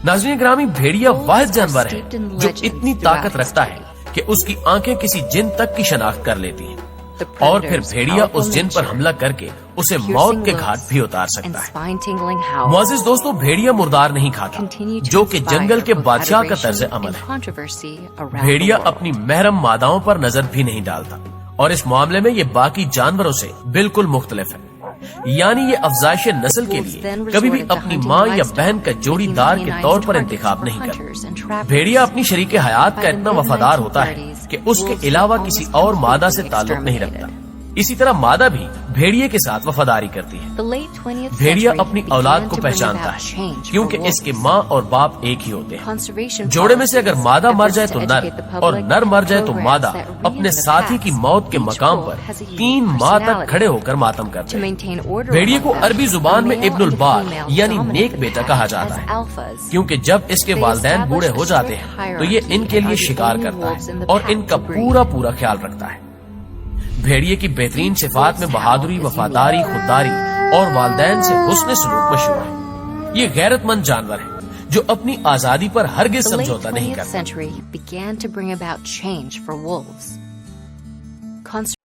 नाज़रीन ग्रामी, भेड़िया वाहिद जानवर है जो इतनी ताकत रखता है कि उसकी आंखें किसी जिन तक की शनाख्त कर लेती हैं और फिर भेड़िया उस जिन पर हमला करके उसे मौत के घाट भी उतार सकता है। मुअज़्ज़िज़ दोस्तों, भेड़िया मुर्दार नहीं खाता, जो कि जंगल के बादशाह का तर्ज अमल है। भेड़िया अपनी महरम मादाओं पर नजर भी नहीं डालता और इस मामले में ये बाकी जानवरों से बिल्कुल मुख्तलिफ है। यानी ये अफजाइश नस्ल के लिए कभी भी अपनी माँ या बहन का जोड़ीदार के तौर पर इंतखाब नहीं करता। भेड़िया अपनी शरीक हयात का इतना वफादार होता है कि उसके अलावा किसी और मादा से ताल्लुक नहीं रखता। इसी तरह मादा भी भेड़िए के साथ वफादारी करती है। भेड़िया अपनी औलाद को पहचानता है क्योंकि इसके माँ और बाप एक ही होते हैं। जोड़े में से अगर मादा मर जाए तो नर और नर मर जाए तो मादा अपने साथी की मौत के मकाम पर 3 माह तक खड़े होकर मातम करते हैं। भेड़िए को अरबी जुबान में इब्नुल बाल यानी नेक बेटा कहा जाता है क्योंकि जब इसके वालिदैन बूढ़े हो जाते हैं तो ये इनके लिए शिकार करता है और इनका पूरा पूरा ख्याल रखता है। भेड़िए की बेहतरीन सिफात में बहादुरी, वफादारी, खुददारी और वालिदैन से हुस्न सलूक मशहूर है। ये गैरतमंद जानवर है जो अपनी आजादी पर हरगिज समझौता नहीं करता।